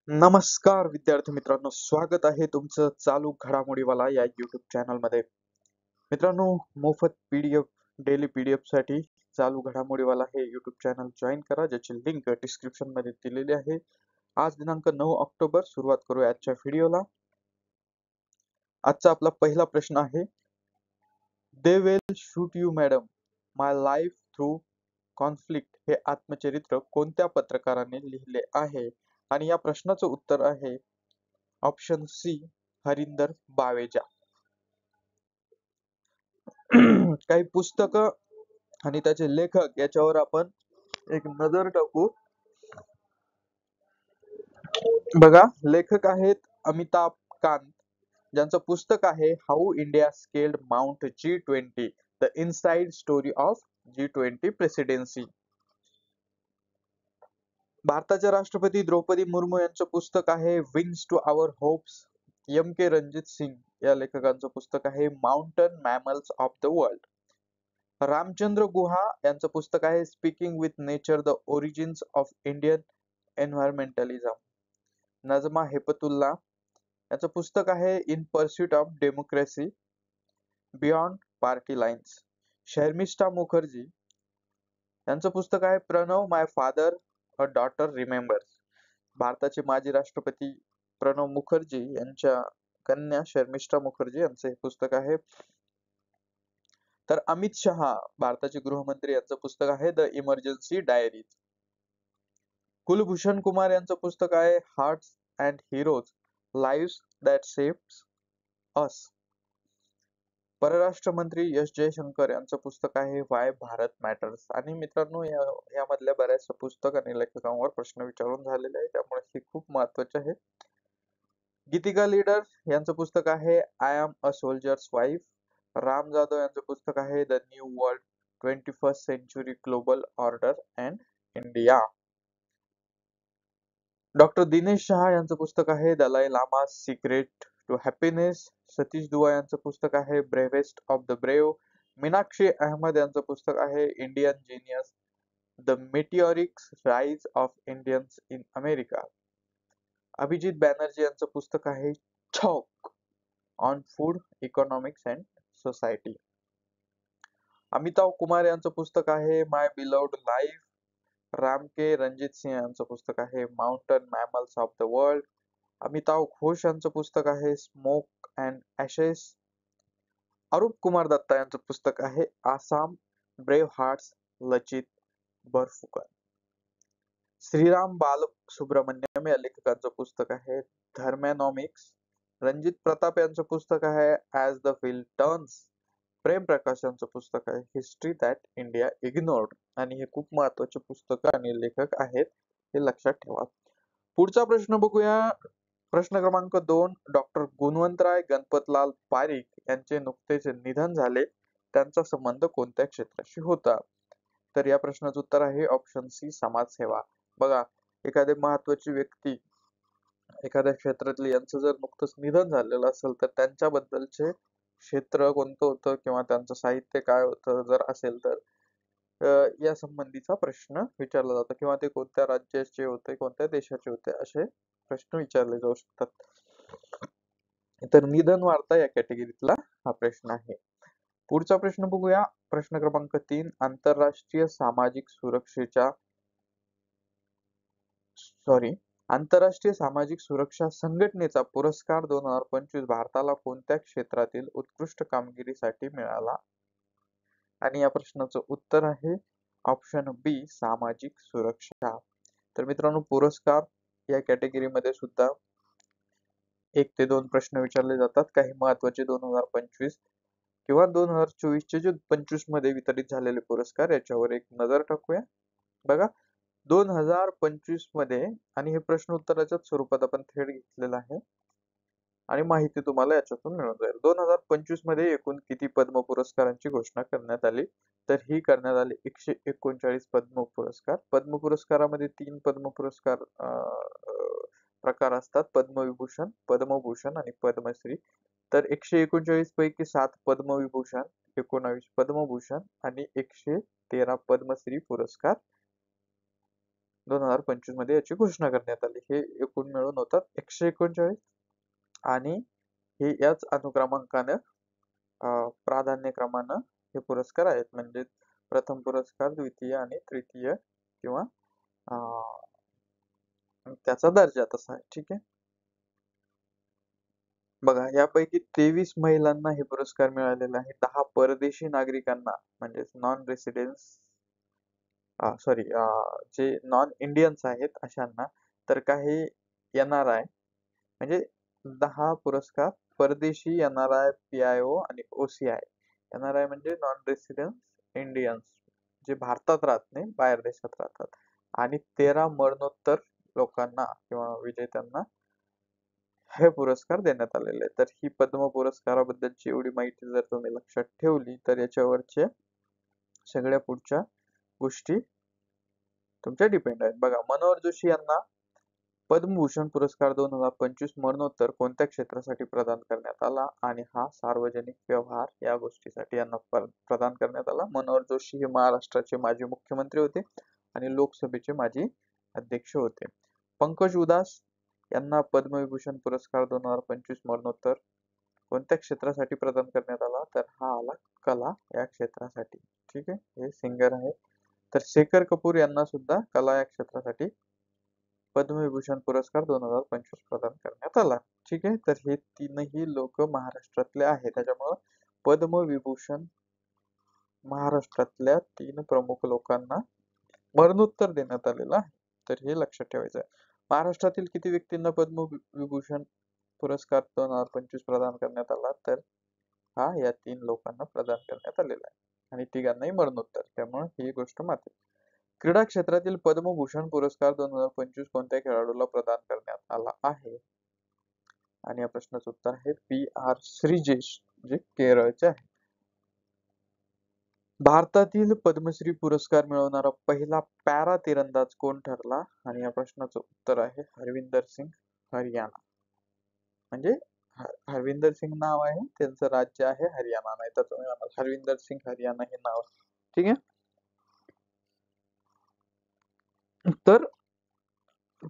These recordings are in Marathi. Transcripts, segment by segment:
नमस्कार विद्यार्थी मित्रांनो, स्वागत आहे तुमचं चालू घडामोडीवाला या YouTube चॅनल मध्ये. मित्रांनो, मोफत पीडीएफ डेली पीडीएफ साठी चालू घडामोडीवाला हे YouTube चॅनल जॉईन करा, ज्याची लिंक डिस्क्रिप्शन मध्ये दिलेली आहे. आज दिनांक 9 ऑक्टोबर. सुरुवात करूया आजच्या व्हिडिओला. आजचा आपला पहिला प्रश्न आहे, they will shoot you madam, my life through conflict हे आत्मचरित्र कोणत्या पत्रकाराने लिहिले आहे? आणि या प्रश्नाचं उत्तर आहे ऑप्शन सी, हरिंदर बावेजा. काही पुस्तकं आणि त्याचे लेखक याच्यावर आपण एक नजर टाकू. बघा, लेखक आहेत अमिताभ कांत, ज्यांचं पुस्तक आहे how India scaled Mount G20, the inside story of G20 presidency. भारताच्या राष्ट्रपती द्रौपदी मुर्मू यांचं पुस्तक आहे wings to our hopes. K Ranjit Singh या लेखकांचं पुस्तक आहे mountain mammals of the world. Ramachandra Guha यांचं पुस्तक आहे speaking with nature, the origins of Indian environmentalism. Najma Heptulla यांचं पुस्तक आहे in pursuit of democracy beyond party lines. Sharmistha Mukherjee यांचं पुस्तक आहे प्रणव माय फादर अ डॉटर रिमेंबर्स. भारताचे माजी राष्ट्रपती प्रणव मुखर्जी यांच्या कन्या शर्मिष्ठा मुखर्जी यांचे हे पुस्तक आहे. तर अमित शहा भारताचे गृहमंत्री यांचं पुस्तक आहे the emergency diaries. Kulbhushan Kumar यांचं पुस्तक आहे hearts and heroes, lives that shapes us. परराष्ट्र मंत्री एस जयशंकर यांचं पुस्तक आहे वाय भारत मॅटर्स. आणि मित्रांनो, यामधल्या बऱ्याचशा पुस्तक आणि लेखकांवर प्रश्न विचारून झालेले आहे, त्यामुळे हे खूप महत्वाचे आहे. गीतिका लीडर यांचं पुस्तक आहे I am a soldier's wife. Ram Jadhav यांचं पुस्तक आहे the new world 21st century global order and India. Doctor Dinesh Shah यांचं पुस्तक आहे Dalai Lama secret to happiness. Satish Dua यांचं पुस्तक आहे bravest of the brave. Meenakshi Ahmed यांचं पुस्तक आहे Indian genius, the meteoric rise of Indians in America. Abhijit Banerjee यांचं पुस्तक आहे Chhaunk on food economics and society. Amitabh Kumar यांचं पुस्तक आहे माय बिलव्ड लाईफ. के रणजित सिंह यांचं पुस्तक आहे mountain mammals of the world. Amitabh Ghosh यांचं पुस्तक आहे स्मोक अँड ऍशेस. अरूप कुमार दत्ता यांचं पुस्तक आहे आसाम ब्रेव्ह हार्ट्स लचित बरफुकन. श्रीराम बालसुब्रमण्यम या लेखकांचं पुस्तक आहे धर्मॅनॉमिक्स. रणजित प्रताप यांचं पुस्तक आहे as the field turns. Prem Prakash यांचं पुस्तक आहे हिस्ट्री दॅट इंडिया इग्नोर्ड. आणि हे खूप महत्वाचे पुस्तक आणि लेखक आहेत, हे लक्षात ठेवा. पुढचा प्रश्न बघूया. प्रश्न क्रमांक 2, डॉक्टर गुणवंतराय गणपतलाल पारिख यांचे नुकतेच निधन झाले, त्यांचा संबंध कोणत्या क्षेत्राशी होता? तर या प्रश्नाचं उत्तर आहे ऑप्शन सी, समाजसेवा. बघा, एखादी महत्वाची व्यक्ती एखाद्या क्षेत्रातली यांचं जर नुकतंच निधन झालेलं असेल तर त्यांच्याबद्दलचे क्षेत्र कोणतं होतं किंवा त्यांचं साहित्य काय होतं जर असेल तर या संबंधीचा प्रश्न विचारला जातो, किंवा ते कोणत्या राज्याचे होते, कोणत्या देशाचे होते, असे प्रश्न विचारले जाऊ शकतात. तर निधन वार्ता या कॅटेगरीतला हा प्रश्न आहे. पुढचा प्रश्न बघूया. प्रश्न क्रमांक 3, आंतरराष्ट्रीय सामाजिक सुरक्षा संघटनेचा पुरस्कार 2025 भारताला कोणत्या क्षेत्रातील उत्कृष्ट कामगिरीसाठी मिळाला? आणि या प्रश्नाचं उत्तर आहे ऑप्शन बी, सामाजिक सुरक्षा. तर मित्रांनो, पुरस्कार या कॅटेगरीमध्ये सुद्धा 1 ते 2 प्रश्न विचारले जातात. काही महत्वाचे 2025 किंवा 2024 चे जे 25 मध्ये वितरित झालेले पुरस्कार याच्यावर एक नजर टाकूया. बघा, 2025 मध्ये, आणि हे प्रश्न उत्तराच्या स्वरूपात आपण थेट घेतलेलं आहे आणि माहिती तुम्हाला याच्यातून मिळून जाईल. 2025 मध्ये एकूण किती पद्म पुरस्कारांची घोषणा करण्यात आली? तर ही करण्यात आली 139 पद्म पुरस्कार. पद्म पुरस्कारामध्ये 3 पद्म पुरस्कार प्रकार असतात, पद्मविभूषण, पद्मभूषण आणि पद्मश्री. तर 139 पैकी 7 पद्मविभूषण, 19 पद्मभूषण आणि 113 पद्मश्री पुरस्कार 2025 मध्ये याची घोषणा करण्यात आली. हे एकूण मिळून होतात 139 आणि हे याच अनुक्रमांकाने प्राधान्यक्रमानं हे पुरस्कार आहेत. म्हणजे प्रथम पुरस्कार, द्वितीय आणि तृतीय किंवा त्याचा दर्जा तसा आहे. ठीक आहे. बघा, यापैकी 23 महिलांना हे पुरस्कार मिळालेले आहे. 10 परदेशी नागरिकांना म्हणजे नॉन रेसिडेन्स सॉरी जे नॉन इंडियन्स आहेत अशांना, तर काही NRI म्हणजे 10 पुरस्कार परदेशी NRI, PIO आणि OCI. NRI म्हणजे नॉन रेसिडेन्स इंडियन्स, जे भारतात राहत नाही, बाहेर देशात राहतात. आणि 13 मरणोत्तर लोकांना किंवा विजेत्यांना हे पुरस्कार देण्यात आलेले आहेत. तर ही पद्म पुरस्काराबद्दलची एवढी माहिती जर तुम्ही लक्षात ठेवली तर याच्यावरचे सगळ्या पुढच्या गोष्टी तुमच्या डिपेंड आहेत. बघा, मनोहर जोशी यांना पद्मभूषण पुरस्कार 2025 मरणोत्तर कोणत्या क्षेत्रासाठी प्रदान करण्यात आला, आणि हा सार्वजनिक व्यवहार या गोष्टीसाठी यांना प्रदान करण्यात आला. मनोहर जोशी हे महाराष्ट्राचे माजी मुख्यमंत्री होते आणि लोकसभेचे माजी अध्यक्ष होते. पंकज उधास यांना पद्मविभूषण पुरस्कार 2025 मरणोत्तर कोणत्या क्षेत्रासाठी प्रदान करण्यात आला, तर हा आला कला या क्षेत्रासाठी. ठीक आहे, हे सिंगर आहे. तर शेखर कपूर यांना सुद्धा कला या क्षेत्रासाठी पद्मविभूषण पुरस्कार 2025 प्रदान करण्यात आला. ठीक आहे, तर हे तीनही लोक महाराष्ट्रातले आहेत. त्याच्यामुळं पद्मविभूषण महाराष्ट्रातल्या 3 प्रमुख लोकांना मरणोत्तर देण्यात आलेला आहे. तर हे लक्षात ठेवायचं आहे. महाराष्ट्रातील किती व्यक्तींना पद्मविभूषण पुरस्कार 2025 प्रदान करण्यात आला, तर हा या 3 लोकांना प्रदान करण्यात आलेला आहे आणि तिघांनाही मरणोत्तर. त्यामुळे ही गोष्ट मात्र. क्रीडा क्षेत्रातील पद्मभूषण पुरस्कार 2025 कोणत्या खेळाडूला प्रदान करण्यात आला आहे, आणि या प्रश्नाचं उत्तर आहे PR श्रीजेश, जे केरळचे आहे. भारतातील पद्मश्री पुरस्कार मिळवणारा पहिला पॅरा तिरंदाज कोण ठरला, आणि या प्रश्नाचं उत्तर आहे हरविंदर सिंग हरियाणा. म्हणजे हरविंदर सिंग नाव आहे, त्यांचं राज्य आहे हरियाणा, नाही तर तुम्ही म्हणाल हरविंदर सिंग हरियाणा हे नाव. ठीक आहे, तर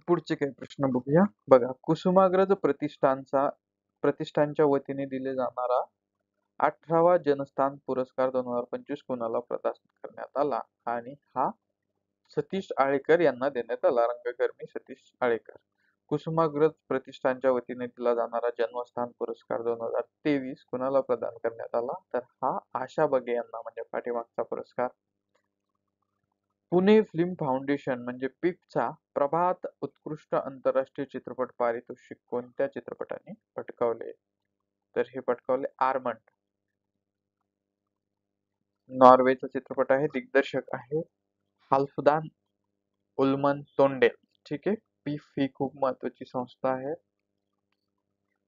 पुढचे काही प्रश्न बघूया. बघा, कुसुमाग्रज प्रतिष्ठानच्या वतीने दिले जाणारा 18वा जनस्थान पुरस्कार 2025 कोणाला प्रदान करण्यात आला, आणि हा सतीश आळेकर यांना देण्यात आला. रंगकर्मी सतीश आळेकर. कुसुमाग्रज प्रतिष्ठानच्या वतीने दिला जाणारा जन्मस्थान पुरस्कार 2023 कुणाला प्रदान करण्यात आला, तर हा आशा बगे यांना, म्हणजे पाठीमागचा पुरस्कार. पुणे फिल्म फाउंडेशन म्हणजे पिफचा प्रभात उत्कृष्ट आंतरराष्ट्रीय चित्रपट पारितोषिक कोणत्या चित्रपटाने पटकावले, तर हे पटकावले आर्मंड. नॉर्वेचा चित्रपट आहे. दिग्दर्शक आहे हाल्फदान उल्मन तोंडेल. ठीक आहे, पिफ ही खूप महत्वाची संस्था आहे.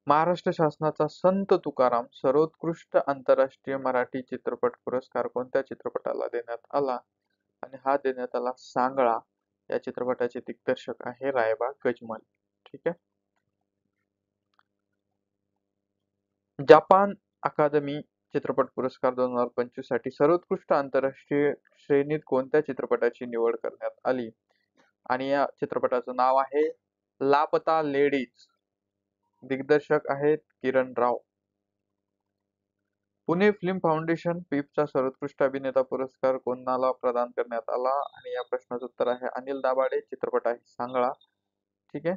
महाराष्ट्र शासनाचा संत तुकाराम सर्वोत्कृष्ट आंतरराष्ट्रीय मराठी चित्रपट पुरस्कार कोणत्या चित्रपटाला देण्यात आला, आणि हा देण्यात आला सांगळा या चित्रपटाचे दिग्दर्शक आहे रायबा गजमल. ठीक आहे. जापान अकादमी चित्रपट पुरस्कार 2025 साठी सर्वोत्कृष्ट आंतरराष्ट्रीय श्रेणीत कोणत्या चित्रपटाची निवड करण्यात आली, आणि या चित्रपटाचं नाव आहे लापता लेडीज. दिग्दर्शक आहेत किरण राव. पुणे फिल्म फाउंडेशन पिफचा सर्वोत्कृष्ट अभिनेता पुरस्कार कोणाला प्रदान करण्यात आला, आणि या प्रश्नाचं उत्तर आहे अनिल दाभाडे. चित्रपट आहे सांगळा. ठीक आहे.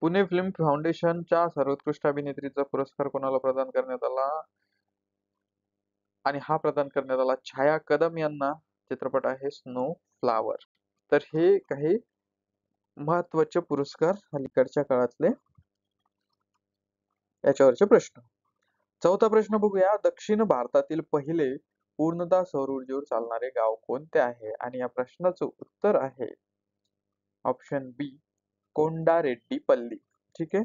पुणे फिल्म फाउंडेशनच्या सर्वोत्कृष्ट अभिनेत्रीचा पुरस्कार कोणाला प्रदान करण्यात आला, आणि हा प्रदान करण्यात आला छाया कदम यांना. चित्रपट आहे स्नो फ्लावर. तर हे काही महत्वाचे पुरस्कार अलीकडच्या काळातले याच्यावरचे प्रश्न. चौथा प्रश्न बघूया. दक्षिण भारतातील पहिले पूर्णतः सौर ऊर्जेवर चालणारे गाव कोणते आहे, आणि या प्रश्नाचं उत्तर आहे ऑप्शन बी कोंडारेड्डीपल्ली. ठीक आहे.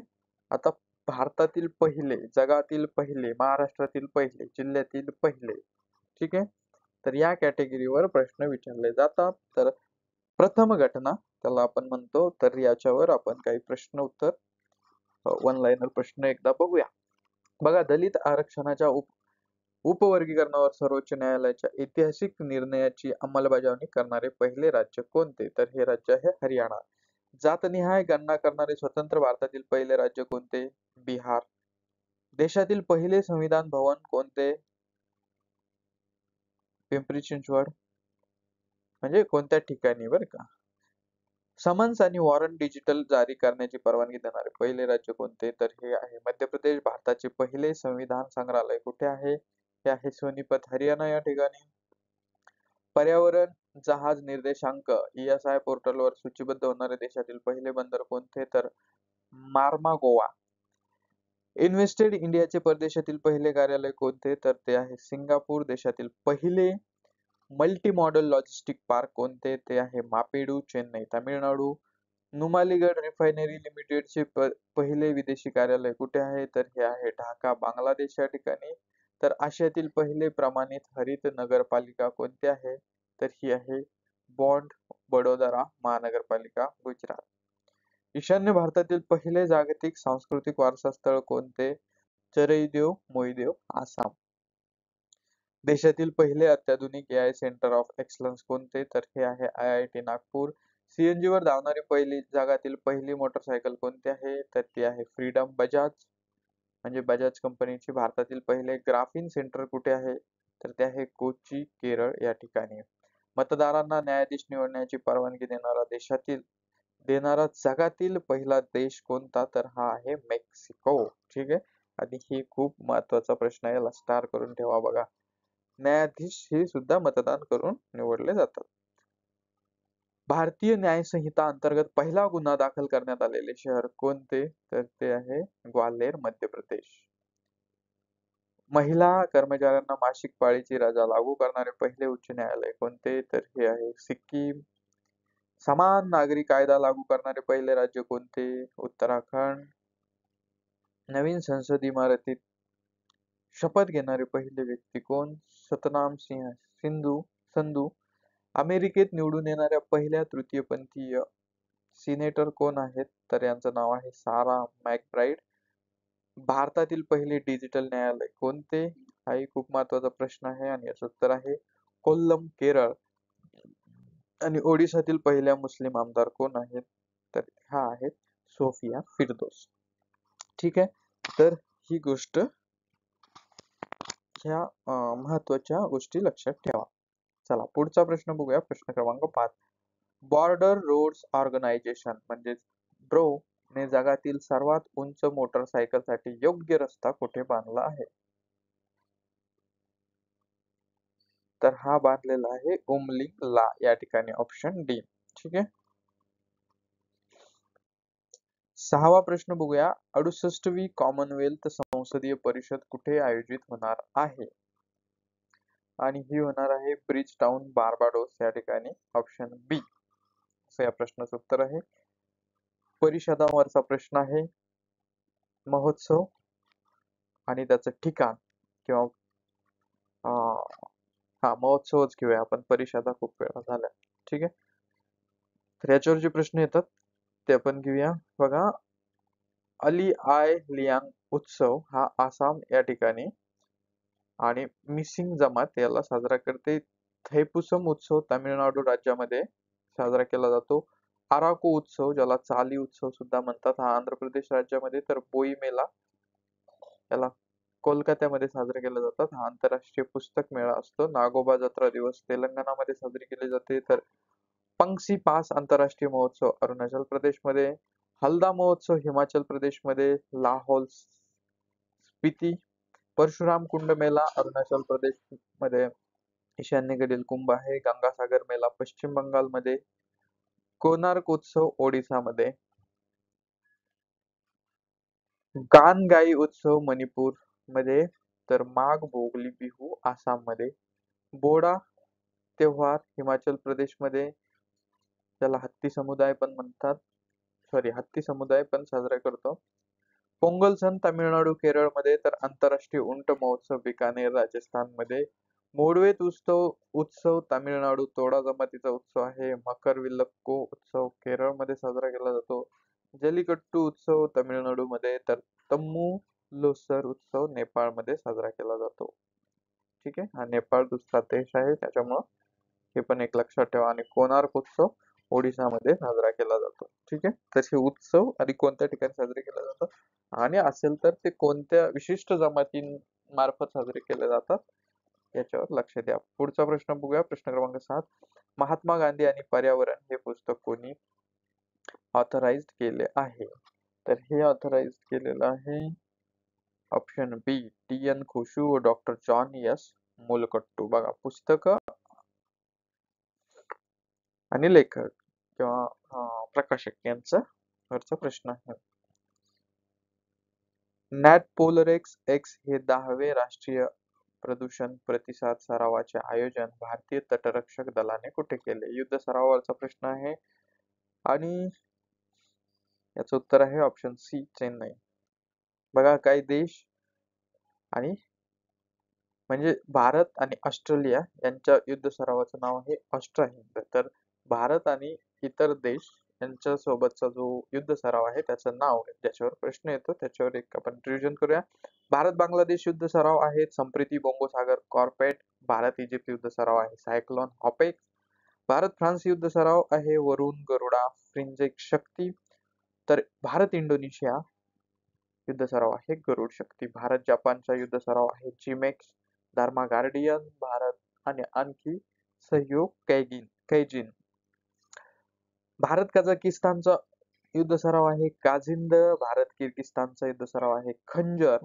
आता भारतातील पहिले, जगातील पहिले, महाराष्ट्रातील पहिले, जिल्ह्यातील पहिले. ठीक आहे, तर या कॅटेगरीवर प्रश्न विचारले जातात. तर प्रथम घटना त्याला आपण म्हणतो. तर याच्यावर आपण काही प्रश्न उत्तर वन लाईनर प्रश्न एकदा बघूया. बघा, दलित आरक्षणाच्या उपवर्गीकरणावर सर्वोच्च न्यायालयाच्या ऐतिहासिक निर्णयाची अंमलबजावणी करणारे पहिले राज्य कोणते? तर हे राज्य आहे हरियाणा. जातनिहाय गणना करणारे स्वतंत्र भारतातील पहिले राज्य कोणते? बिहार. देशातील पहिले संविधान भवन कोणते? पिंपरी चिंचवड. म्हणजे कोणत्या ठिकाणी बरं का. समन्स आणि वॉरंट डिजिटल जारी करण्याची परवानगी देणारे पहिले राज्य कोणते? तर हे आहे मध्य प्रदेश. भारताचे पहिले संविधान संग्रहालय कुठे आहे? हे आहे सोनीपत, हरियाणा या ठिकाणी. पर्यावरण जहाज निर्देशांक ESI पोर्टलवर सूचीबद्ध होणारे देशातील पहिले बंदर कोणते? तर मार्मा गोवा. इन्व्हेस्टेड इंडियाचे परदेशातील पहिले कार्यालय कोणते? तर ते आहे सिंगापूर. देशातील पहिले मल्टी मॉडेल लॉजिस्टिक पार्क कोणते? ते आहे मापेडू, चेन्नई, तामिळनाडू. नुमालीगड रिफायनरी लिमिटेडचे पहिले विदेशी कार्यालय कुठे आहे? तर हे आहे ढाका, बांगलादेश या ठिकाणी. तर आशियातील पहिले प्रमाणित हरित नगरपालिका कोणती आहे? तर ही आहे बॉन्ड बडोदरा महानगरपालिका, गुजरात. ईशान्य भारतातील पहिले जागतिक सांस्कृतिक वारसा स्थळ कोणते? चरईदेव मोईदेव, आसाम. देशातील पहिले अत्याधुनिक AI सेंटर ऑफ एक्सलन्स कोणते? तर हे आहे IIT नागपूर. CNG वर धावणारी जगातील पहिली मोटरसायकल कोणती आहे? तर ती आहे फ्रीडम बजाज, म्हणजे बजाज कंपनीची. भारतातील पहिले ग्राफीन सेंटर कुठे आहे? तर ते आहे कोची, केरळ या ठिकाणी. मतदारांना न्यायाधीश निवडण्याची परवानगी देणारा जगातील पहिला देश कोणता? तर हा आहे मेक्सिको. ठीक आहे. आणि ही खूप महत्वाचा प्रश्न आहे, याला स्टार करून ठेवा बघा. न्यायाधीश हे सुद्धा मतदान करून निवडले जातात. भारतीय न्याय संहिता अंतर्गत पहिला गुन्हा दाखल करण्यात आलेले शहर कोणते? तर ते आहे ग्वाल्हेर, मध्य प्रदेश. महिला कर्मचाऱ्यांना मासिक पाळीची रजा लागू करणारे पहिले उच्च न्यायालय कोणते? तर हे आहे सिक्कीम. समान नागरी कायदा लागू करणारे पहिले राज्य कोणते? उत्तराखंड. नवीन संसद इमारतीत शपथ घेणारे पहिले व्यक्ती कोण? सतनाम सिंह संधू. अमेरिकेत निवडून येणाऱ्या पहिल्या तृतीयपंथीय सिनेटर कोण आहेत? तर यांचं नाव आहे सारा मॅकब्राइड. भारतातील पहिले डिजिटल न्यायालय कोणते? हाही खूप महत्वाचा प्रश्न आहे आणि याचं उत्तर आहे कोल्लम, केरळ. आणि ओडिशातील पहिल्या मुस्लिम आमदार कोण आहेत? तर ह्या आहेत सोफिया फिरदोस. ठीक आहे. तर ही गोष्ट, ह्या महत्वाच्या गोष्टी लक्षात ठेवा. चला पुढचा प्रश्न बघूया. प्रश्न क्रमांक 5. बॉर्डर रोड्स ऑर्गनायझेशन म्हणजेच ब्रो ने जगातील सर्वात उंच मोटरसायकलसाठी योग्य रस्ता कुठे बांधला आहे? तर हा बांधलेला आहे उमलिंग ला या ठिकाणी, ऑप्शन डी. ठीक आहे. 6वा प्रश्न बघूया. 68वी कॉमनवेल्थ संसदीय परिषद कुठे आयोजित होणार आहे? आणि ही होणार आहे ब्रिज टाउन, बार्बाडोस या ठिकाणी, ऑप्शन बी असं या प्रश्नाचं उत्तर आहे. परिषदावरचा प्रश्न आहे महोत्सव आणि त्याचं ठिकाण, किंवा हा महोत्सवच घेऊया आपण, परिषदा खूप वेळा झाल्या. ठीक आहे. तर याच्यावर जे प्रश्न येतात ते आपण घेऊया. बघा, अली आय लियांग उत्सव हा आसाम या ठिकाणी आणि मिसिंग जमात याला साजरा करते. थैपुसम उत्सव तामिळनाडू राज्यामध्ये साजरा केला जातो. अराकू उत्सव, ज्याला चाली उत्सव सुद्धा म्हणतात, हा आंध्र प्रदेश राज्यामध्ये. तर बोई मेला याला कोलकात्यामध्ये साजरे केले जातात. हा आंतरराष्ट्रीय पुस्तक मेळा असतो. नागोबा जत्रा दिवस तेलंगणामध्ये साजरी केले जाते. तर पंक्सी पास आंतरराष्ट्रीय महोत्सव अरुणाचल प्रदेशमध्ये. हल्दा महोत्सव हिमाचल प्रदेशमध्ये, लाहौल स्पिती. परशुराम कुंड मेला अरुणाचल प्रदेश मध्ये. ईशान्येकडील कुंभ आहे. गंगासागर मेला पश्चिम बंगाल मध्ये. कोणार्क उत्सव ओडिसा मध्ये. गानगाई उत्सव मणिपूर मध्ये. तर माघ भोगली बिहू आसाम मध्ये. बोडा त्योहार हिमाचल प्रदेश मध्ये, त्याला हत्ती समुदाय पण म्हणतात, हत्ती समुदाय पण साजरा करतो. पोंगल सण तामिळनाडू केरळमध्ये. तर आंतरराष्ट्रीय उंट महोत्सव बिकानेर राजस्थान मध्ये. मोडवेत उत्सव तामिळनाडू तोडा जमातीचा उत्सव आहे. मकर विल्लक्कू उत्सव केरळमध्ये साजरा केला जातो. जल्लीकट्टू उत्सव तामिळनाडू मध्ये. तर तम्मू लोसर उत्सव नेपाळमध्ये साजरा केला जातो. ठीक आहे. हा नेपाळ दुसरा देश आहे, त्याच्यामुळं हे पण एक लक्षात ठेवा. आणि कोणार्क उत्सव ओडिसामध्ये साजरा केला जातो. ठीक आहे. तसे उत्सव आणि कोणत्या ठिकाणी साजरे केले जातात आणि असेल तर ते कोणत्या विशिष्ट जमातींमार्फत साजरे केले जातात याच्यावर लक्ष द्या. पुढचा प्रश्न बघूया. प्रश्न क्रमांक 7. महात्मा गांधी आणि पर्यावरण हे पुस्तक कोणी ऑथराइज्ड केले आहे? तर हे ऑथराइज केलेलं आहे ऑप्शन बी, टी.एन. खुशू व डॉक्टर जॉन एस. मुलकट्टू. बघा, पुस्तक आणि लेखक किंवा प्रकाशक यांचा वरचा प्रश्न आहे. नॅट पोलरेक्स एक्स हे 10वे राष्ट्रीय प्रदूषण प्रतिसाद सरावाचे आयोजन भारतीय तटरक्षक दलाने कुठे केले? युद्ध सरावाचा प्रश्न आहे आणि याचं उत्तर आहे ऑप्शन सी, चेन्नई. बघा, काही देश आणि म्हणजे भारत आणि ऑस्ट्रेलिया यांच्या युद्ध सरावाचं नाव आहे ऑस्ट्रा हिंद. तर भारत आणि इतर देश यांच्या सोबतचा जो युद्ध सराव आहे त्याचं नाव आहे, ज्याच्यावर प्रश्न येतो त्याच्यावर एक आपण रिव्हिजन करूया. भारत बांगलादेश युद्ध सराव आहे संप्रीती बोंगोसागर कॉर्पेट. भारत इजिप्त युद्ध सराव आहे सायक्लोन हॉपेक्स. भारत फ्रान्स युद्ध सराव आहे वरुण गरुडा फ्रिंजेक शक्ती. तर भारत इंडोनेशिया युद्ध सराव आहे गरुड शक्ती. भारत जपानचा युद्ध सराव आहे चिमेक्स धर्मा गार्डियन. भारत आणि आणखी सहयोग कैजिन. भारत कझाकिस्तानचा युद्ध सराव आहे काझिंद. भारत किर्गिस्तानचा युद्ध सराव आहे खंजर.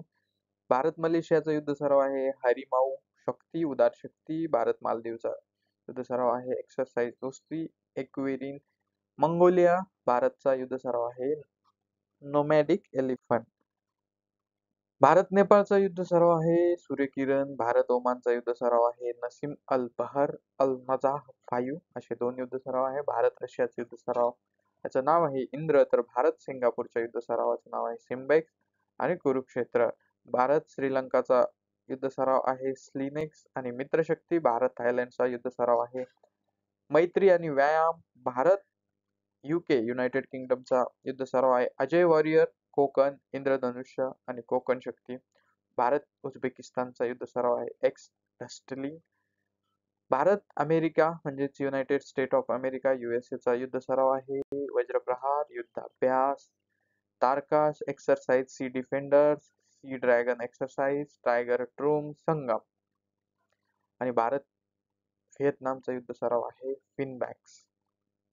भारत मलेशियाचा युद्ध सराव आहे हरिमाऊ शक्ती उदार शक्ती. भारत मालदीवचा युद्ध सराव आहे एक्सरसाइज दोस्ती एक्वेरिन. मंगोलिया भारतचा युद्ध सराव आहे नोमॅडिक एलिफंट. भारत नेपाळचा युद्ध सराव आहे सूर्यकिरण. भारत ओमानचा युद्ध सराव आहे नसीम अल बहर अल नजाह 5. असे 2 युद्ध सराव आहे. भारत रशियाचे युद्ध सराव याचं नाव आहे इंद्र. तर भारत सिंगापूरच्या युद्ध सरावाचं नाव आहे सिम्बेक्स. आणि कुरुक्षेत्र. भारत श्रीलंकाचा युद्ध सराव आहे स्लिनेक्स. आणि मित्रशक्ती भारत थायलंडचा युद्ध सराव आहे मैत्री आणि व्यायाम. भारत युके युनायटेड किंगडमचा युद्ध सराव आहे अजय वॉरियर कोकण इंद्रधनुष्य आणि कोकण शक्ती. भारत उझबेकिस्तानचा युद्ध सराव आहे एक्स डस्टलिंग. भारत अमेरिका म्हणजेच United State of America USA चा युद्ध सराव आहे Vajraprahar Yudhabhyas. Tarkash exercise sea defenders. Sea dragon exercise tiger triumph Sangam. आणि भारत व्हिएतनामचा युद्ध सराव आहे फिनबॅक्स.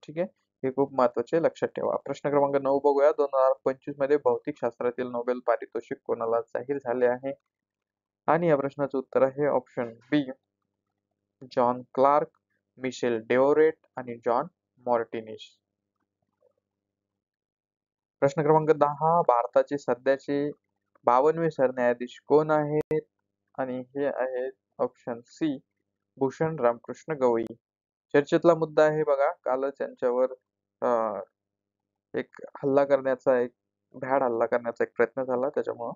ठीक आहे. हे खूप महत्वाचे लक्षात ठेवा. प्रश्न क्रमांक 9 बघूया. 2025 मध्ये भौतिक शास्त्रातील नोबेल पारितोषिक कोणाला जाहीर झाले आहे? आणि या प्रश्नाचं उत्तर आहे ऑप्शन बी, जॉन क्लार्क, मिशेल डेओरेट आणि जॉन मॉर्टिनिश. प्रश्न क्रमांक 10. भारताचे सध्याचे 52वे सरन्यायाधीश कोण आहेत? आणि हे आहेत ऑप्शन सी, भूषण रामकृष्ण गवई. चर्चेतला मुद्दा आहे बघा, कालच यांच्यावर एक भ्याड हल्ला करण्याचा एक प्रयत्न झाला, त्याच्यामुळं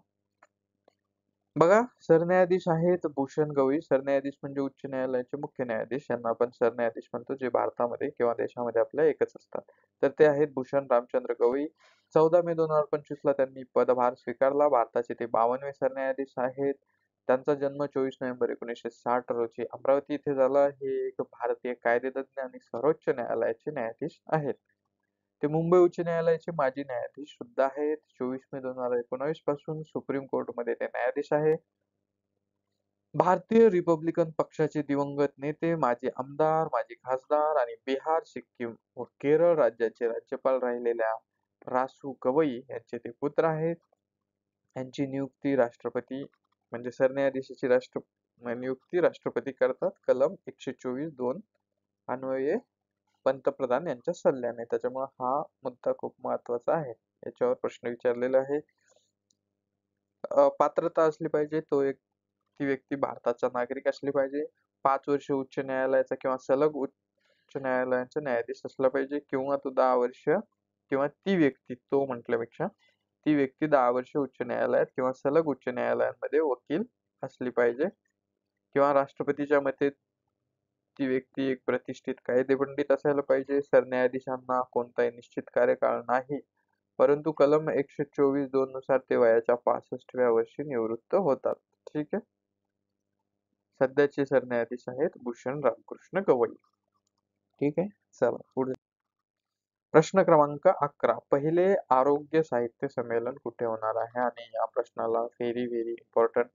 बघा, सरन्यायाधीश आहेत भूषण गवई. सरन्यायाधीश म्हणजे उच्च न्यायालयाचे मुख्य न्यायाधीश, यांना आपण सरन्यायाधीश म्हणतो, जे भारतामध्ये किंवा देशामध्ये आपल्या एकच असतात. तर ते आहेत भूषण रामचंद्र गवई. 14 मे 2025 ला त्यांनी पदभार स्वीकारला. भारताचे ते 52वे सरन्यायाधीश आहेत. त्यांचा जन्म 24 नोव्हेंबर 1960 रोजी अमरावती येथे झाला. हे एक भारतीय कायदेतज्ञ आणि सर्वोच्च न्यायालयाचे न्यायाधीश आहेत. ते मुंबई उच्च न्यायालयाचे माजी न्यायाधीश सुद्धा आहेत. 24 मे 2019 पासून सुप्रीम कोर्टमध्ये ते न्यायाधीश आहे. भारतीय रिपब्लिकन पक्षाचे दिवंगत नेते, माजी आमदार, माजी खासदार आणि बिहार, सिक्कीम व केरळ राज्याचे राज्यपाल राहिलेल्या रासू गवई यांचे ते पुत्र आहेत. यांची नियुक्ती राष्ट्रपती म्हणजे सरन्यायाधीशाची नियुक्ती राष्ट्रपती करतात. कलम 124(2) अन्वये पंतप्रधान यांच्या सल्ल्याने. त्याच्यामुळे हा मुद्दा खूप महत्वाचा आहे. याच्यावर प्रश्न विचारलेला आहे. पात्रता असली पाहिजे, ती व्यक्ती भारताचा नागरिक असली पाहिजे. 5 वर्ष उच्च न्यायालयाचा किंवा सलग उच्च न्यायालयाचा न्यायाधीश असला पाहिजे, किंवा तो 10 वर्ष किंवा ती व्यक्ती, तो म्हटल्यापेक्षा ती व्यक्ती 10 वर्ष उच्च न्यायालयात किंवा सलग उच्च न्यायालयांमध्ये वकील असली पाहिजे, किंवा राष्ट्रपतीच्या मते ती व्यक्ती एक प्रतिष्ठित कायदेपंडित असायला पाहिजे. सरन्यायाधीशांना कोणताही निश्चित कार्यकाळ नाही, परंतु कलम 124(2) नुसार ते वयाच्या 65व्या वर्षी निवृत्त होतात. ठीक आहे. सध्याचे सरन्यायाधीश आहेत भूषण रामकृष्ण गवई. ठीक आहे, चला पुढे. प्रश्न क्रमांक 11. पहिले आरोग्य साहित्य संमेलन कुठे होणार आहे? आणि या प्रश्नाला व्हेरी व्हेरी इम्पॉर्टंट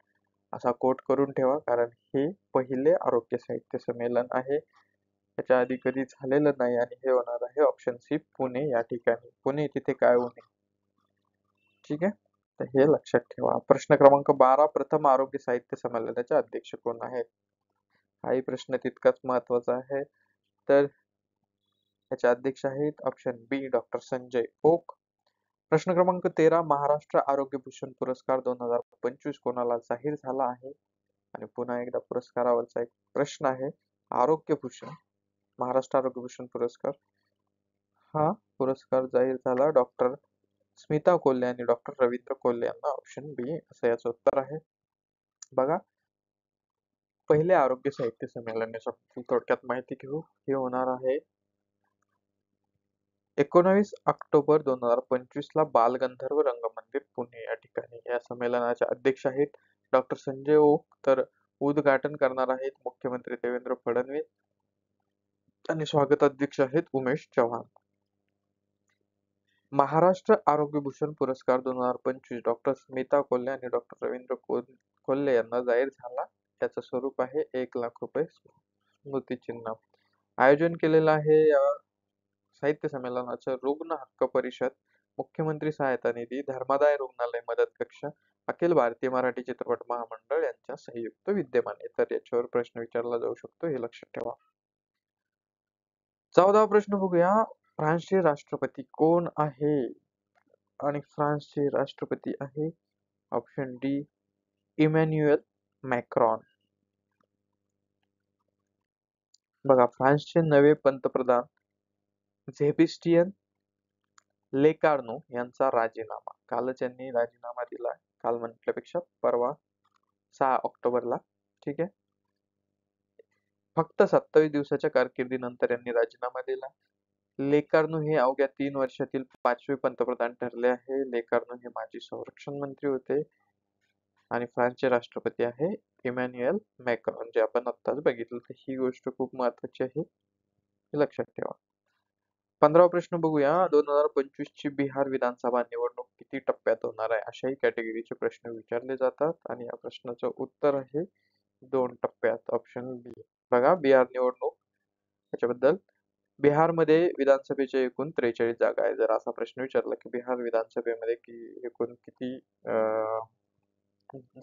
असा कोट करून ठेवा, कारण हे पहिले आरोग्य साहित्य संमेलन आहे. त्याच्या आधी कधी झालेलं नाही आणि हे होणार आहे ऑप्शन सी पुणे या ठिकाणी. पुणे तिथे काय होणे. ठीक आहे, तर हे लक्षात ठेवा. प्रश्न क्रमांक 12. प्रथम आरोग्य साहित्य संमेलनाचे अध्यक्ष कोण आहेत? हाही प्रश्न तितकाच महत्वाचा आहे. तर याचे अध्यक्ष आहेत ऑप्शन बी डॉक्टर संजय ओक. प्रश्न क्रमांक 13. महाराष्ट्र आरोग्य भूषण पुरस्कार 2025 कोणाला जाहीर झाला आहे? आणि पुन्हा एकदा पुरस्कारावरचा एक प्रश्न आहे. आरोग्य भूषण, महाराष्ट्र आरोग्य भूषण पुरस्कार, हा पुरस्कार जाहीर झाला डॉक्टर स्मिता कोल्हे आणि डॉक्टर रवींद्र कोल्हे यांना. ऑप्शन बी असं याचं उत्तर आहे. बघा, पहिले आरोग्य साहित्य संमेलन थोडक्यात माहिती घेऊ. हे होणार आहे 19 ऑक्टोबर 2025 ला बालगंधर्व रंगमंदिर पुणे या ठिकाणी. या संमेलनाचे अध्यक्ष आहेत डॉक्टर संजय ओक, तर उद्घाटन करणार आहेत मुख्यमंत्री देवेंद्र फडणवीस आणि स्वागताध्यक्ष आहेत उमेश चव्हाण. महाराष्ट्र आरोग्य भूषण पुरस्कार 2025 डॉक्टर स्मिता कोल्हे आणि डॉक्टर रवींद्र कोल्हे यांना जाहीर झाला. त्याचं स्वरूप आहे 1,00,000 रुपये स्मृतिचिन्ह. आयोजन केलेलं आहे या साहित्य संमेलनाचं रुग्ण हक्क परिषद, मुख्यमंत्री सहायता निधी, धर्मादाय रुग्णालय मदत कक्ष, अखिल भारतीय मराठी चित्रपट महामंडळ यांच्या संयुक्त विद्यमाने. तर याच्यावर प्रश्न विचारला जाऊ शकतो, हे लक्षात ठेवा. 14वा प्रश्न बघूया. फ्रान्सचे राष्ट्रपती कोण आहे? आणि फ्रान्सचे राष्ट्रपती आहे ऑप्शन डी इमॅन्युएल मॅक्रॉन. बघा, फ्रान्सचे नवे पंतप्रधान झेबिस्टियन लेकार्नो यांचा राजीनामा. कालच यांनी राजीनामा दिला. काल म्हटल्यापेक्षा परवा 6 ऑक्टोबरला. ठीक आहे, फक्त 27 दिवसाच्या कारकिर्दीनंतर यांनी राजीनामा दिला. लेकार्नो हे अवघ्या 3 वर्षातील 5वे पंतप्रधान ठरले आहे. लेकार्नो हे माजी संरक्षण मंत्री होते आणि फ्रान्सचे राष्ट्रपती आहे इमॅन्युएल मॅक्रॉन, जे आपण आत्ताच बघितलं. तर ही गोष्ट खूप महत्वाची आहे, हे लक्षात ठेवा. 15वा प्रश्न बघूया. 2025 ची बिहार विधानसभा निवडणूक किती टप्प्यात होणार आहे? अशाही कॅटेगरीचे प्रश्न विचारले जातात आणि या प्रश्नाचं उत्तर आहे 2 टप्प्यात. ऑप्शन बी. बघा, बिहार निवडणूक त्याच्याबद्दल, बिहारमध्ये विधानसभेचे एकूण 43 जागा आहे. जर असा प्रश्न विचारला की बिहार विधानसभेमध्ये एकूण किती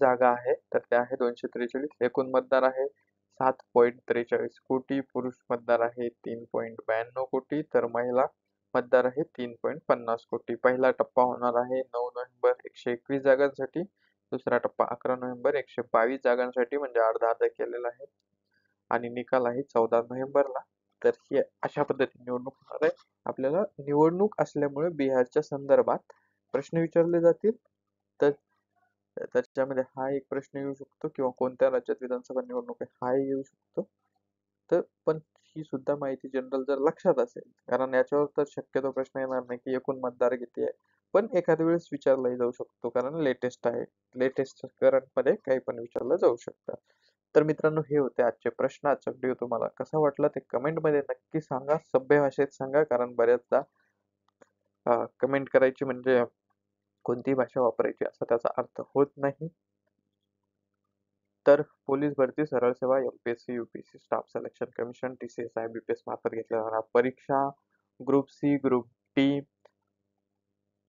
जागा आहे, तर त्या आहे 243. एकूण मतदार आहे 7.43 कोटी, पुरुष मतदार आहे 3.92 कोटी, तर महिला मतदार आहे 3.50 कोटी. पहिला टप्पा होणार आहे 9 नोव्हेंबर 121 जागांसाठी, दुसरा टप्पा 11 नोव्हेंबर 122 जागांसाठी, म्हणजे अर्धा अर्धा केलेला आहे, आणि निकाल आहे 14 नोव्हेंबरला. तर ही अशा पद्धतीने निवडणूक होणार आहे. आपल्याला निवडणूक असल्यामुळे बिहारच्या संदर्भात प्रश्न विचारले जातील. तर त्याच्यामध्ये हा एक प्रश्न येऊ शकतो, किंवा कोणत्या राज्यात विधानसभा निवडणूक आहे हा येऊ शकतो. तर पण ही सुद्धा माहिती जनरल जर लक्षात असेल, कारण याच्यावर तर शक्यतो प्रश्न येणार नाही की एकूण मतदार किती आहे, पण एखाद्या वेळेस विचारलाही जाऊ शकतो, कारण लेटेस्ट आहे. लेटेस्ट करंट मध्ये काही पण विचारलं जाऊ शकतं. तर मित्रांनो, हे होते आजचे प्रश्न. आजचा व्हिडिओ तुम्हाला कसा वाटला ते कमेंट मध्ये नक्की सांगा. सभ्य भाषेत सांगा, कारण बऱ्याचदा कमेंट करायची म्हणजे कोणती भाषा वापरायची असा त्याचा अर्थ होत नाही. तर पोलीस भरती, सरळ सेवा, MPSC, UPSC, staff selection commission, TCS, IBPS मार्फत घेतल्या जाणाऱ्या परीक्षा, group C, group D,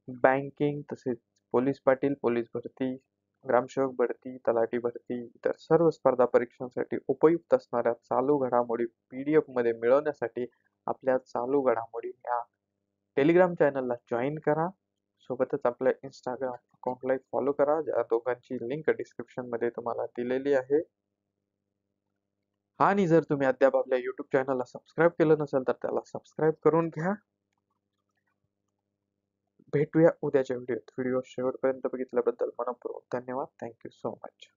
banking, तसेच पोलीस पाटील, पोलीस भरती, ग्रामसेवक भरती, तलाठी भरती, इतर सर्व स्पर्धा परीक्षांसाठी उपयुक्त असणाऱ्या चालू घडामोडी पीडीएफ मध्ये मिळवण्यासाठी आपल्या चालू घडामोडी या टेलिग्राम चॅनलला जॉईन करा. सोबतच आपल्या इंस्टाग्राम अकाउंटला फॉलो करा, ज्या दोघांची लिंक डिस्क्रिप्शन मध्ये तुम्हाला दिलेली आहे. आणि जर तुम्ही अद्याप आपल्या युट्यूब चॅनलला सबस्क्राईब केलं नसेल तर त्याला सबस्क्राईब करून घ्या. भेटूया उद्याच्या व्हिडिओत. व्हिडिओ शेवटपर्यंत बघितल्याबद्दल मनपूर्वक धन्यवाद. Thank you so much.